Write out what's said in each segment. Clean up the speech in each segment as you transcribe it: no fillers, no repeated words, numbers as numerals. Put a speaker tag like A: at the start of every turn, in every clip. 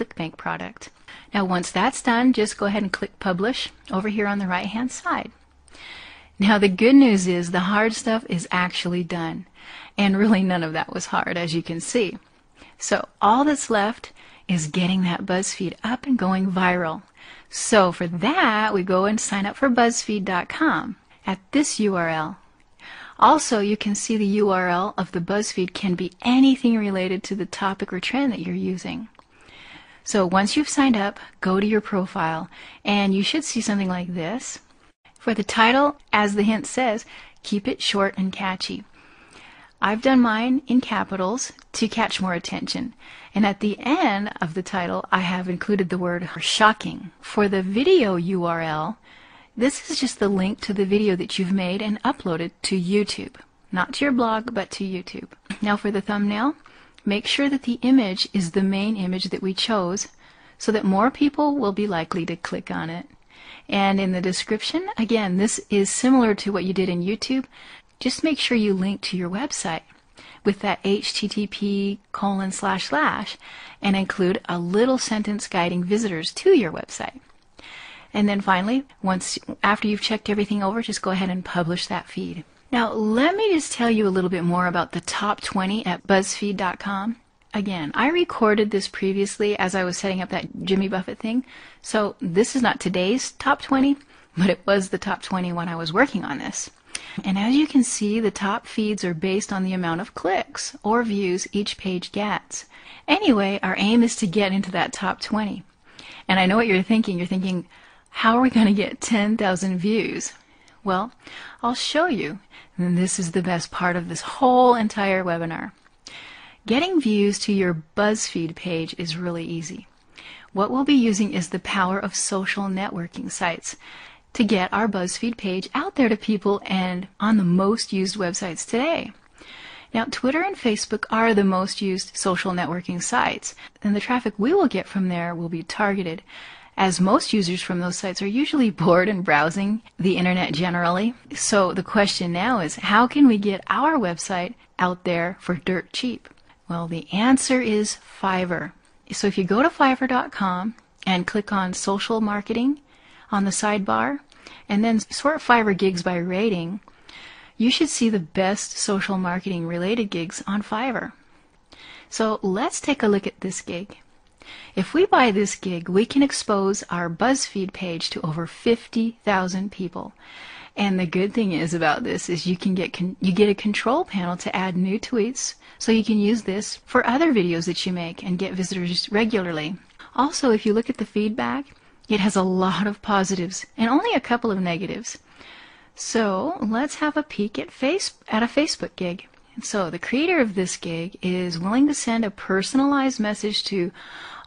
A: ClickBank product. Now once that's done, just go ahead and click Publish over here on the right hand side. Now the good news is the hard stuff is actually done, and really none of that was hard, as you can see. So all that's left is getting that BuzzFeed up and going viral. So for that, we go and sign up for BuzzFeed.com at this URL. Also, you can see the URL of the BuzzFeed can be anything related to the topic or trend that you're using. So once you've signed up, go to your profile and you should see something like this. For the title, as the hint says, keep it short and catchy. I've done mine in capitals to catch more attention. And at the end of the title, I have included the word shocking. For the video URL, this is just the link to the video that you've made and uploaded to YouTube. Not to your blog, but to YouTube. Now for the thumbnail, make sure that the image is the main image that we chose so that more people will be likely to click on it. And in the description, again, this is similar to what you did in YouTube. Just make sure you link to your website with that http:// and include a little sentence guiding visitors to your website. And then finally, after you've checked everything over, just go ahead and publish that feed. Now let me just tell you a little bit more about the top 20 at BuzzFeed.com. Again, I recorded this previously as I was setting up that Jimmy Buffett thing, so this is not today's top 20, but it was the top 20 when I was working on this. And as you can see, the top feeds are based on the amount of clicks or views each page gets. Anyway, our aim is to get into that top 20. And I know what you're thinking. You're thinking, how are we going to get 10,000 views? Well, I'll show you. And this is the best part of this whole entire webinar. Getting views to your BuzzFeed page is really easy. What we'll be using is the power of social networking sites to get our BuzzFeed page out there to people and on the most used websites today. Now, Twitter and Facebook are the most used social networking sites, and the traffic we will get from there will be targeted, as most users from those sites are usually bored and browsing the internet generally. So the question now is, how can we get our website out there for dirt cheap? Well, the answer is Fiverr. So if you go to Fiverr.com and click on Social Marketing on the sidebar, and then sort Fiverr gigs by rating, you should see the best social marketing related gigs on Fiverr. So let's take a look at this gig. If we buy this gig, we can expose our BuzzFeed page to over 50,000 people. And the good thing is about this is you get a control panel to add new tweets, so you can use this for other videos that you make and get visitors regularly. Also, if you look at the feedback, it has a lot of positives and only a couple of negatives. So let's have a peek at a Facebook gig. And so the creator of this gig is willing to send a personalized message to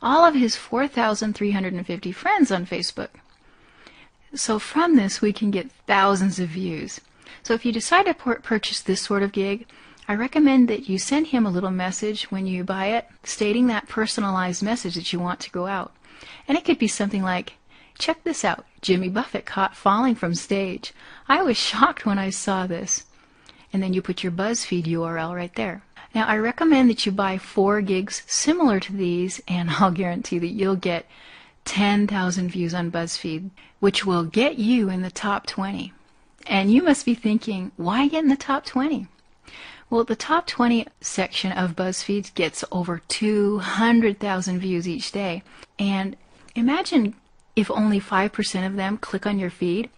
A: all of his 4,350 friends on Facebook. So from this we can get thousands of views. So if you decide to purchase this sort of gig, I recommend that you send him a little message when you buy it, stating that personalized message that you want to go out. And it could be something like, check this out, Jimmy Buffett caught falling from stage. I was shocked when I saw this. And then you put your BuzzFeed URL right there. Now I recommend that you buy 4 gigs similar to these, and I'll guarantee that you'll get 10,000 views on BuzzFeed, which will get you in the top 20. And you must be thinking, why get in the top 20? Well, the top 20 section of BuzzFeed gets over 200,000 views each day. And imagine if only 5% of them click on your feed.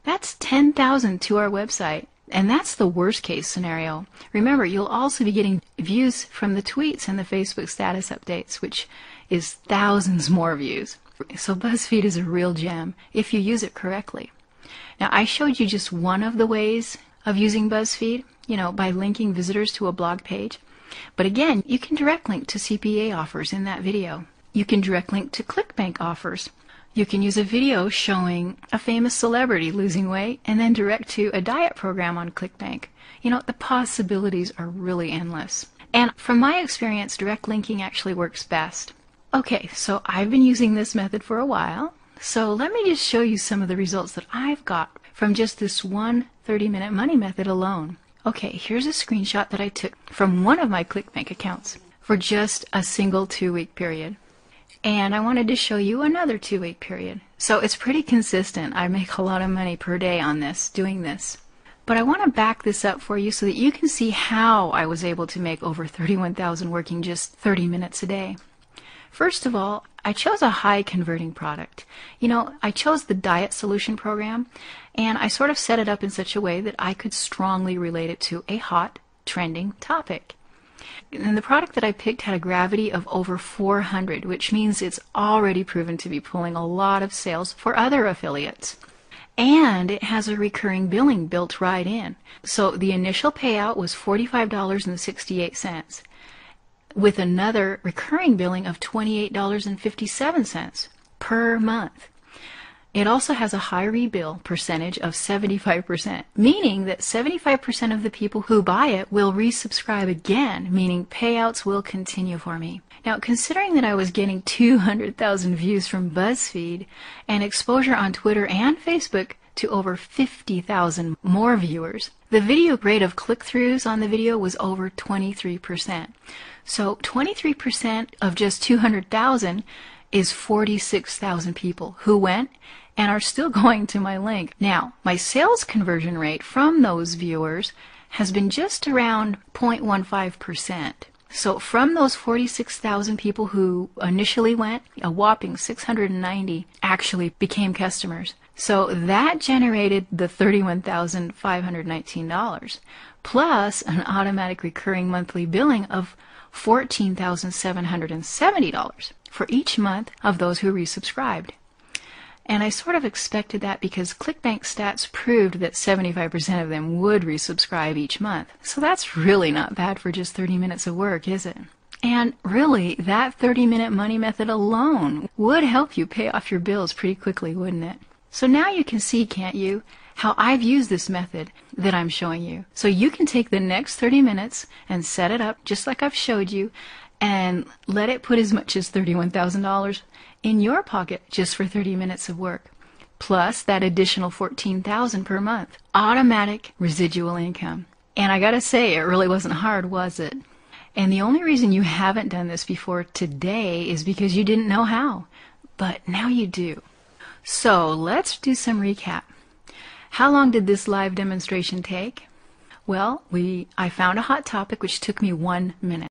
A: That's 10,000 to our website. And that's the worst case scenario. Remember, you'll also be getting views from the tweets and the Facebook status updates, which is thousands more views. So BuzzFeed is a real gem if you use it correctly. Now, I showed you just one of the ways of using BuzzFeed, by linking visitors to a blog page. But again, you can direct link to CPA offers in that video. You can direct link to ClickBank offers. You can use a video showing a famous celebrity losing weight and then direct to a diet program on ClickBank. The possibilities are really endless. And from my experience, direct linking actually works best. Okay, so I've been using this method for a while. So let me just show you some of the results that I've got from just this one 30-minute money method alone. Okay, here's a screenshot that I took from one of my ClickBank accounts for just a single 2-week period. And I wanted to show you another 2-week period. So it's pretty consistent. I make a lot of money per day on this, doing this. But I want to back this up for you so that you can see how I was able to make over $31,000 working just 30 minutes a day. First of all, I chose a high converting product. You know, I chose the Diet Solution program, and I sort of set it up in such a way that I could strongly relate it to a hot, trending topic. And the product that I picked had a gravity of over 400, which means it's already proven to be pulling a lot of sales for other affiliates. And it has a recurring billing built right in. So the initial payout was $45.68, with another recurring billing of $28.57 per month. It also has a high rebill percentage of 75%, meaning that 75% of the people who buy it will resubscribe again, meaning payouts will continue for me. Now, considering that I was getting 200,000 views from BuzzFeed and exposure on Twitter and Facebook to over 50,000 more viewers, the video rate of click-throughs on the video was over 23%. So 23% of just 200,000 is 46,000 people who went and are still going to my link. Now, my sales conversion rate from those viewers has been just around 0.15%. So from those 46,000 people who initially went, a whopping 690 actually became customers. So that generated the $31,519, plus an automatic recurring monthly billing of $14,770 for each month of those who resubscribed. And I sort of expected that because ClickBank stats proved that 75% of them would resubscribe each month. So that's really not bad for just 30 minutes of work, is it? And really, that 30-minute money method alone would help you pay off your bills pretty quickly, wouldn't it? So now you can see, can't you, how I've used this method that I'm showing you. So you can take the next 30 minutes and set it up just like I've showed you and let it put as much as $31,000 in your pocket just for 30 minutes of work, plus that additional $14,000 per month, automatic residual income. And I gotta say, it really wasn't hard, was it? And the only reason you haven't done this before today is because you didn't know how, but now you do. So let's do some recap. How long did this live demonstration take? Well, I found a hot topic which took me 1 minute.